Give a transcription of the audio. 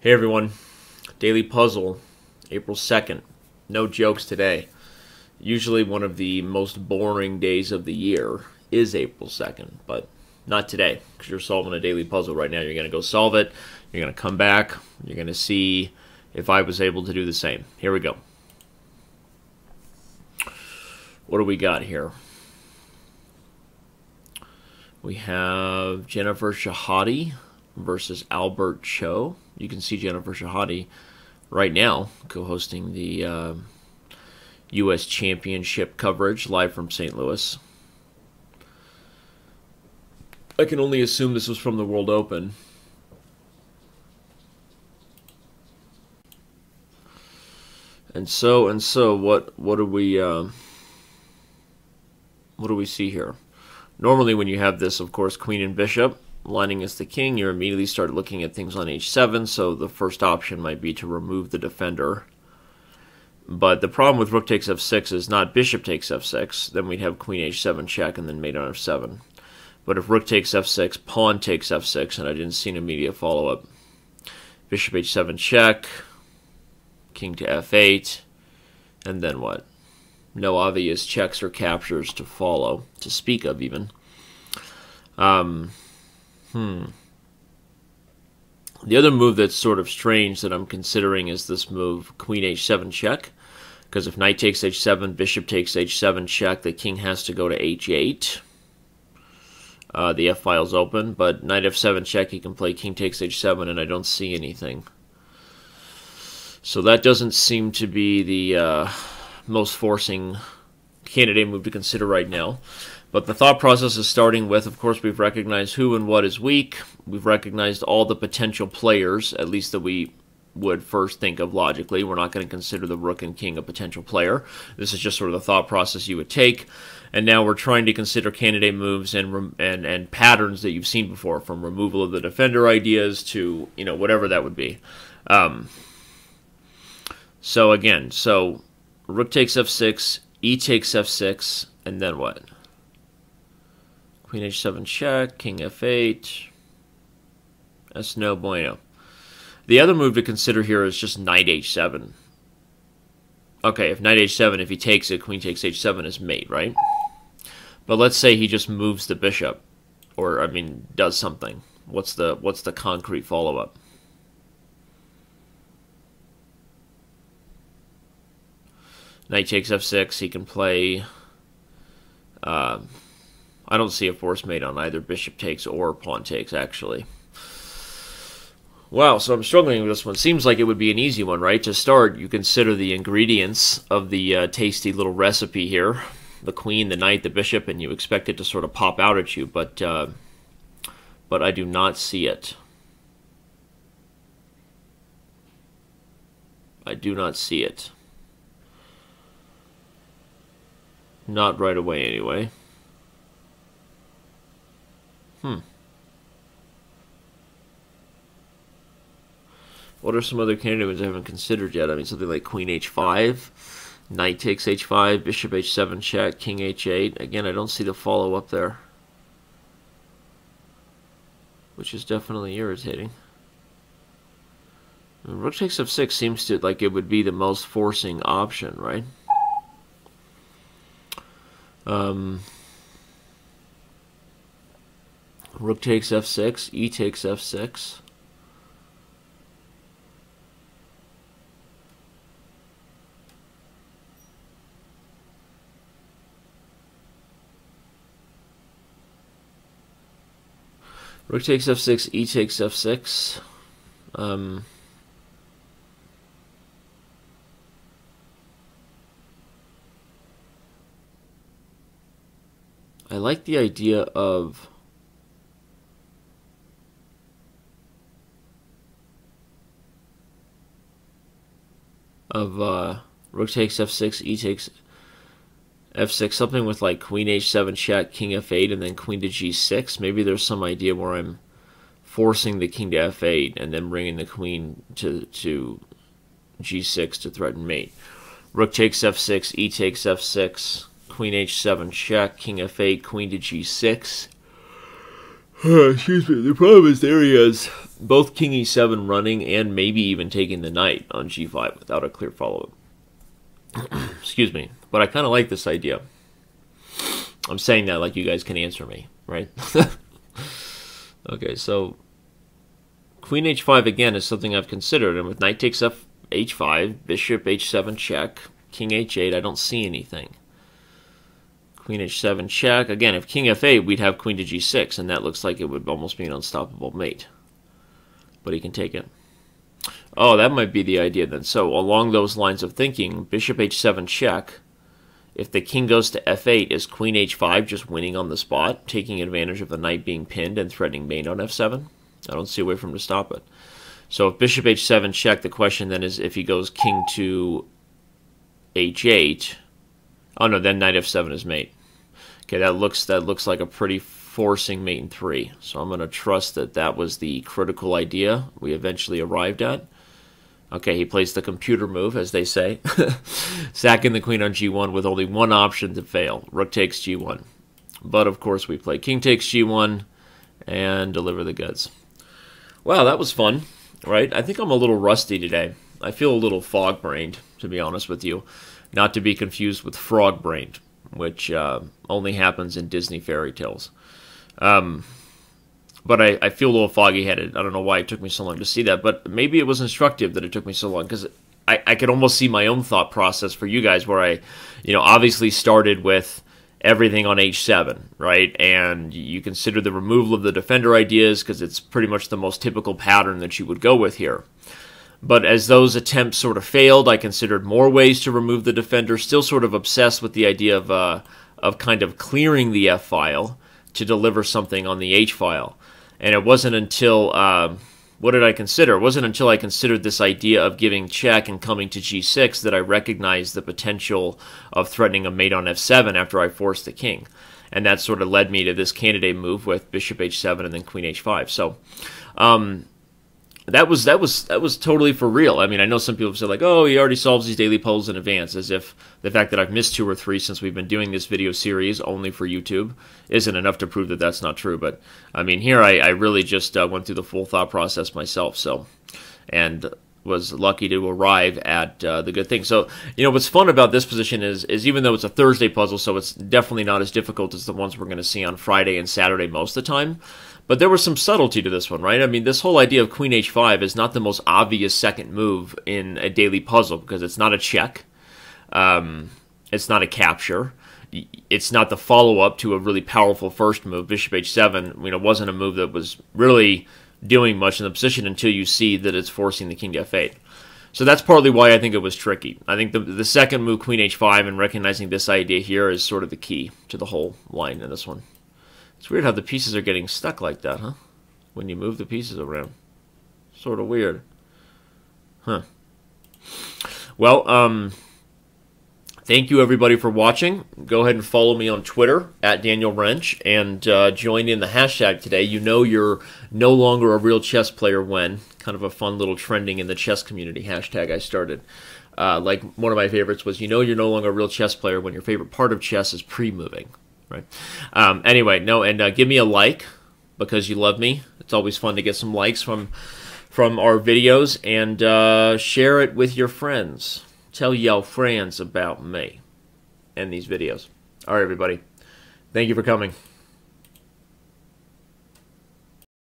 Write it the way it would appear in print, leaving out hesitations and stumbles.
Hey everyone, Daily Puzzle, April 2nd. No jokes today. Usually one of the most boring days of the year is April 2nd, but not today, because you're solving a daily puzzle right now. You're going to go solve it, you're going to come back, you're going to see if I was able to do the same. Here we go. What do we got here? We have Jennifer Shahade versus Albert Cho. You can see Jennifer Shahade right now co-hosting the U.S. Championship coverage live from St. Louis. I can only assume this was from the World Open. And so, what do we see here? Normally when you have this, of course, queen and bishop lining as the king, you immediately start looking at things on h7, so the first option might be to remove the defender. But the problem with rook takes f6 is not bishop takes f6, then we'd have queen h7 check and then mate on f7. But if rook takes f6, pawn takes f6, and I didn't see an immediate follow-up. Bishop h7 check, king to f8, and then what? No obvious checks or captures to follow, to speak of even. The other move that's sort of strange that I'm considering is this move, queen h7 check. Because if knight takes h7, bishop takes h7 check, the king has to go to h8. The f-file's open, but knight f7 check, he can play king takes h7, and I don't see anything. So that doesn't seem to be the most forcing candidate move to consider right now. But the thought process is starting with, of course, we've recognized who and what is weak. We've recognized all the potential players, at least that we would first think of logically. We're not going to consider the rook and king a potential player. This is just sort of the thought process you would take. And now we're trying to consider candidate moves and patterns that you've seen before, from removal of the defender ideas to, whatever that would be. So again, rook takes f6, e takes f6, and then what? Queen h7 check, king f8. That's no bueno. The other move to consider here is just knight h7. Okay, if knight h7, if he takes it, queen takes h7 is mate, right? But let's say he just moves the bishop, or does something. What's the concrete follow-up? Knight takes f6. He can play. I don't see a force mate on either bishop takes or pawn takes, actually. Wow, so I'm struggling with this one. Seems like it would be an easy one, right? To start, you consider the ingredients of the tasty little recipe here. The queen, the knight, the bishop, and you expect it to sort of pop out at you, but I do not see it. I do not see it. Not right away, anyway. What are some other candidate moves I haven't considered yet? Something like queen h5, knight takes h5, bishop h7 check, king h8. Again, I don't see the follow-up there, which is definitely irritating. Rook takes f6 seems to like it would be the most forcing option, right? Rook takes f6, e takes f6. Rook takes f6, e takes f6. I like the idea of rook takes f6, e takes f6, something with like queen h7 check, king f8, and then queen to g6. Maybe there's some idea where I'm forcing the king to f8 and then bringing the queen to g6 to threaten mate. Rook takes f6, e takes f6, queen h7 check, king f8, queen to g6. Excuse me. The problem is there he has both king e7 running and maybe even taking the knight on g5 without a clear follow-up. Excuse me. But I kind of like this idea. I'm saying that like you guys can answer me, right? Okay, so queen h5 again is something I've considered. And with knight takes h5, bishop h7 check, king h8, I don't see anything. Queen h7 check. Again, if king f8, we'd have queen to g6, and that looks like it would almost be an unstoppable mate. But he can take it. Oh, that might be the idea then. So along those lines of thinking, bishop h7 check. If the king goes to f8, is queen h5 just winning on the spot, taking advantage of the knight being pinned and threatening mate on f7? I don't see a way for him to stop it. So if bishop h7 check, the question then is if he goes king to h8. Oh no, then knight f7 is mate. Okay, that looks like a pretty forcing mate in 3. So I'm going to trust that that was the critical idea we eventually arrived at. Okay, he plays the computer move, as they say. Sacking the queen on g1 with only one option to fail. Rook takes g1. But, of course, we play king takes g1 and deliver the goods. Wow, that was fun, right? I think I'm a little rusty today. I feel a little fog-brained, to be honest with you. Not to be confused with frog-brained, which only happens in Disney fairy tales. But I feel a little foggy-headed. I don't know why it took me so long to see that, but maybe it was instructive that it took me so long, because I could almost see my own thought process for you guys, where I, obviously started with everything on h7, right? And you consider the removal of the defender ideas, because it's pretty much the most typical pattern that you would go with here. But as those attempts sort of failed, I considered more ways to remove the defender, still sort of obsessed with the idea of kind of clearing the f file to deliver something on the h file. And it wasn't until, what did I consider? It wasn't until I considered this idea of giving check and coming to g6 that I recognized the potential of threatening a mate on f7 after I forced the king. And that sort of led me to this candidate move with bishop h7 and then queen h5. So, that was totally for real. I mean, I know some people have said, like, oh, he already solves these daily puzzles in advance, as if the fact that I've missed 2 or 3 since we've been doing this video series only for YouTube isn't enough to prove that that's not true. But, I mean, here I really just went through the full thought process myself, and was lucky to arrive at the good thing. So, what's fun about this position is even though it's a Thursday puzzle, so it's definitely not as difficult as the ones we're going to see on Friday and Saturday most of the time, but there was some subtlety to this one, right? I mean, this whole idea of queen h5 is not the most obvious second move in a daily puzzle, because it's not a check, it's not a capture, it's not the follow-up to a really powerful first move. Bishop h7, wasn't a move that was really doing much in the position until you see that it's forcing the king to f8. So that's partly why I think it was tricky. I think the second move, queen h5, and recognizing this idea here is sort of the key to the whole line in this one. It's weird how the pieces are getting stuck like that, huh? When you move the pieces around. Sort of weird. Huh. Well, thank you everybody for watching. Go ahead and follow me on Twitter, @DanielRensch, and join in the hashtag today. You're no longer a real chess player when. Kind of a fun little trending in the chess community hashtag I started. Like one of my favorites was, you're no longer a real chess player when your favorite part of chess is pre-moving. Right. Anyway, give me a like because you love me. It's always fun to get some likes from our videos, and share it with your friends. Tell your friends about me and these videos. All right, everybody. Thank you for coming.